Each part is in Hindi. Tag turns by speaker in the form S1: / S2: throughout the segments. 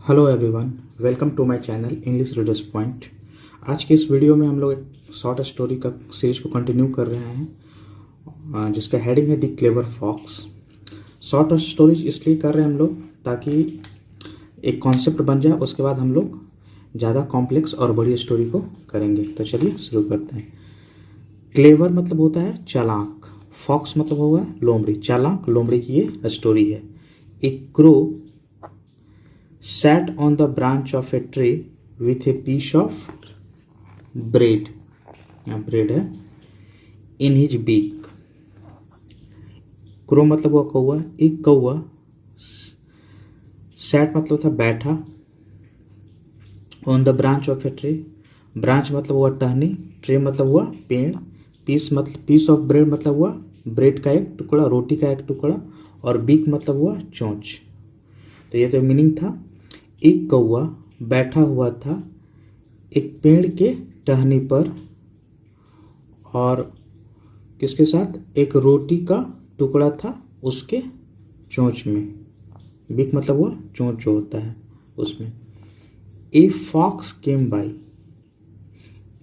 S1: Hello everyone, welcome to my channel English readers point. आज के इस वीडियो में हम लोग एक शॉर्ट स्टोरी का सीरीज को कंटिन्यू कर रहे हैं जिसका हेडिंग है the clever fox. Short stories इसलिए कर रहे हैं हम लोग ताकि एक कॉन्सेप्ट बन जाए, उसके बाद हम लोग ज़्यादा कॉम्प्लेक्स और बड़ी स्टोरी को करेंगे। तो चलिए शुरू करते हैं। क्लेवर मतलब होता है चालाक, फॉक्स मतलब हुआ लोमड़ी। चालाक लोमड़ी की ये स्टोरी है। एक crow sat on the branch of a tree with a piece of bread, यहाँ ब्रेड है, in his beak। क्रो मतलब हुआ कौआ। एक कौआ, sat मतलब था बैठा, on the branch of a tree, branch मतलब हुआ टहनी, tree मतलब हुआ पेड़, piece of bread मतलब हुआ ब्रेड का एक टुकड़ा, रोटी का एक टुकड़ा, और बीक मतलब हुआ चोंच। तो ये तो मीनिंग था। एक कौवा बैठा हुआ था एक पेड़ के टहनी पर, और किसके साथ? एक रोटी का टुकड़ा था उसके चोंच में। बीक मतलब हुआ चोंच जो होता है उसमें। ए फॉक्स केम बाय,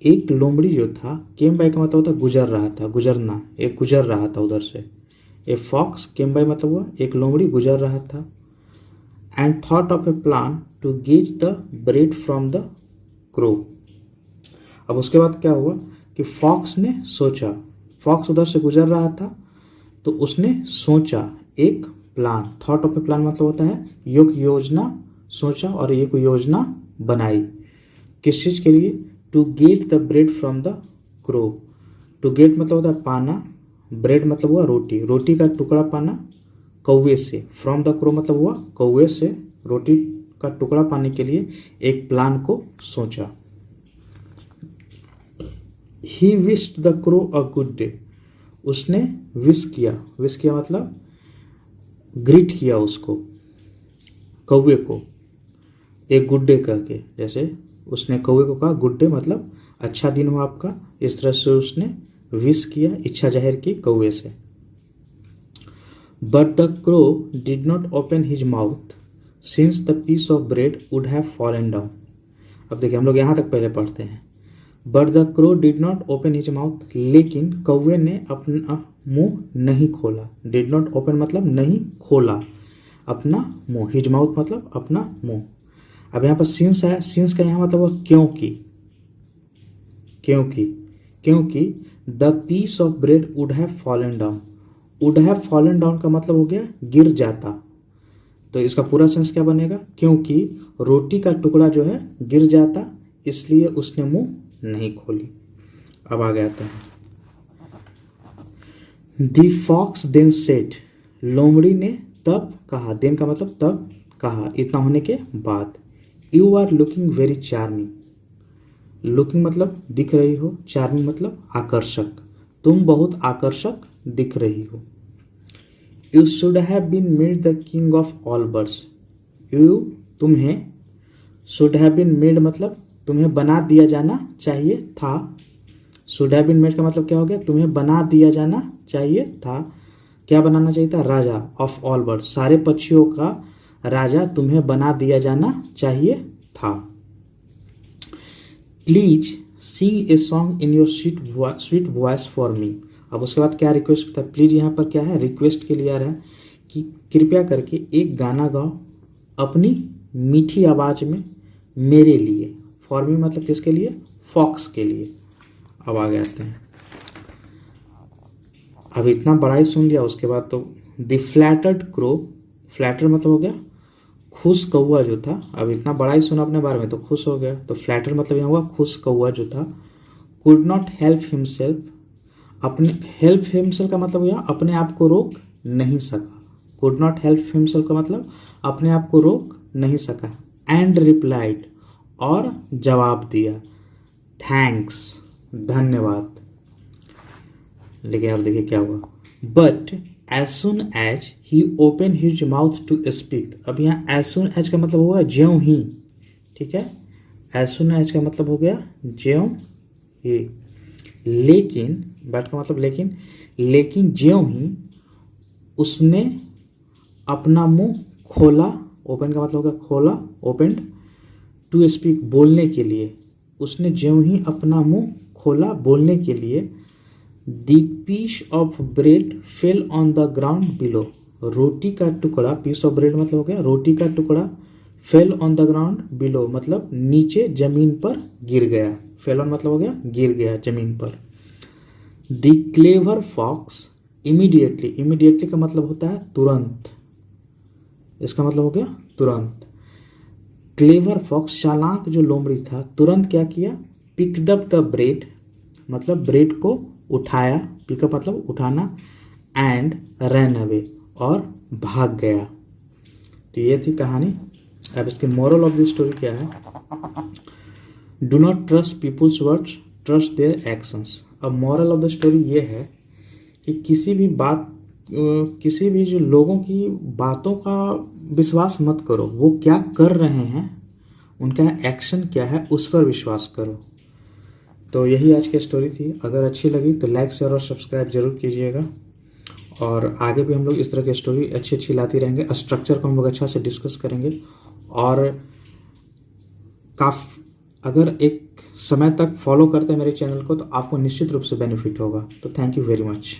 S1: एक लोमड़ी जो था, केम बाय का मतलब होता गुजर रहा था, गुजरना, एक गुजर रहा था उधर से। ए फॉक्स केम बाय मतलब हुआ एक लोमड़ी गुजर रहा था। And thought of a plan to get the bread from the crow. अब उसके बाद क्या हुआ कि फॉक्स ने सोचा, फॉक्स उधर से गुजर रहा था तो उसने सोचा एक plan. Thought of a plan मतलब होता है एक योजना, सोचा और एक योजना बनाई। किस चीज़ के लिए? To get the bread from the crow. To get मतलब होता है पाना, ब्रेड मतलब हुआ रोटी, रोटी का टुकड़ा पाना कौवे से। फ्रॉम द क्रो मतलब हुआ कौवे से रोटी का टुकड़ा पाने के लिए एक प्लान को सोचा। He wished the crow a good day, उसने विश किया, विश किया मतलब ग्रीट किया उसको, कौवे को, एक गुड डे कह के। जैसे उसने कौवे को कहा गुड डे मतलब अच्छा दिन हो आपका, इस तरह से उसने विश किया, इच्छा जाहिर की कौवे से। But the crow did not open his mouth since the piece of bread would have fallen down। अब देखिए हम लोग यहाँ तक पहले पढ़ते हैं। But the crow did not open his mouth, लेकिन कौवे ने अपना मुंह नहीं खोला। Did not open मतलब नहीं खोला अपना मुंह, his mouth मतलब अपना मुंह। अब यहाँ पर since है, since का यहाँ मतलब हुआ क्योंकि, क्योंकि, क्योंकि the piece of bread would have fallen down। Would have fallen down का मतलब हो गया गिर जाता। तो इसका पूरा सेंस क्या बनेगा? क्योंकि रोटी का टुकड़ा जो है गिर जाता, इसलिए उसने मुंह नहीं खोली। अब आगे आते हैं। द फॉक्स देन सेड, लोमड़ी ने तब कहा, देन का मतलब तब कहा, इतना होने के बाद। You are looking very charming, looking मतलब दिख रही हो, चार्मिंग मतलब आकर्षक, तुम बहुत आकर्षक दिख रही हो। You should have been made the king of all birds, you तुम्हें, शुड हैव बीन मेड मतलब तुम्हें बना दिया जाना चाहिए था। शुड हैव बीन मेड का मतलब क्या हो गया? तुम्हें बना दिया जाना चाहिए था। क्या बनाना चाहिए था? राजा ऑफ ऑल बर्ड्स, सारे पक्षियों का राजा तुम्हें बना दिया जाना चाहिए था। Please sing a song in your sweet voice for me. अब उसके बाद क्या रिक्वेस्ट था? प्लीज यहाँ पर क्या है? रिक्वेस्ट के लिए आ रहा है कि कृपया करके एक गाना गाओ अपनी मीठी आवाज में मेरे लिए। फॉर मी मतलब किसके लिए? फॉक्स के लिए। अब आगे आते हैं। अब इतना बड़ा ही सुन लिया, उसके बाद तो द फ्लैटर्ड क्रो, फ्लैटर मतलब हो गया खुश कौआ जो था। अब इतना बड़ा ही सुना अपने बारे में तो खुश हो गया, तो फ्लैटर मतलब यहाँ हुआ खुश कौआ जो था। कुड नॉट हेल्प हिमसेल्फ, अपने, हेल्प हिमसेल्फ का मतलब हुआ अपने आप को रोक नहीं सका। कुड नॉट हेल्प हिमसेल्फ का मतलब अपने आप को रोक नहीं सका। एंड रिप्लाइड, और जवाब दिया, थैंक्स, धन्यवाद। लेकिन अब देखिए क्या हुआ। But as soon as he open his mouth to speak. अब यहाँ एज सुन एज का मतलब हुआ ज्यों ही, ठीक है। एज सुन एज का मतलब हो गया ज्यों ही। लेकिन, बट का मतलब लेकिन, लेकिन ज्यों ही उसने अपना मुंह खोला ओपन का मतलब हो गया खोला, ओपेंड। टू स्पीक बोलने के लिए, उसने ज्यों ही अपना मुंह खोला बोलने के लिए। The piece of bread fell on the ground below, रोटी का टुकड़ा, पीस ऑफ ब्रेड मतलब हो गया रोटी का टुकड़ा, fail on the ground below मतलब नीचे जमीन पर गिर गया, फेल ऑन मतलब हो गया गिर गया जमीन पर। The clever fox immediately, immediately का मतलब होता है तुरंत, इसका मतलब हो गया तुरंत। क्लेवर फॉक्स चालाक जो लोमड़ी था तुरंत क्या किया, पिक्ड अप द ब्रेड मतलब ब्रेड को उठाया, पिकअप मतलब उठाना, एंड रन अवे और भाग गया। तो ये थी कहानी। अब इसके मोरल ऑफ द स्टोरी क्या है, do not trust people's words, trust their actions. अब मोरल ऑफ द स्टोरी ये है कि किसी भी बात, किसी भी जो लोगों की बातों का विश्वास मत करो, वो क्या कर रहे हैं, उनका एक्शन क्या है, उस पर विश्वास करो। तो यही आज की स्टोरी थी। अगर अच्छी लगी तो लाइक शेयर और सब्सक्राइब जरूर कीजिएगा, और आगे भी हम लोग इस तरह की स्टोरी अच्छी अच्छी लाती रहेंगे। स्ट्रक्चर को हम लोग अच्छा से डिस्कस करेंगे, और अगर एक समय तक फॉलो करते हैं मेरे चैनल को तो आपको निश्चित रूप से बेनिफिट होगा। तो थैंक यू वेरी मच।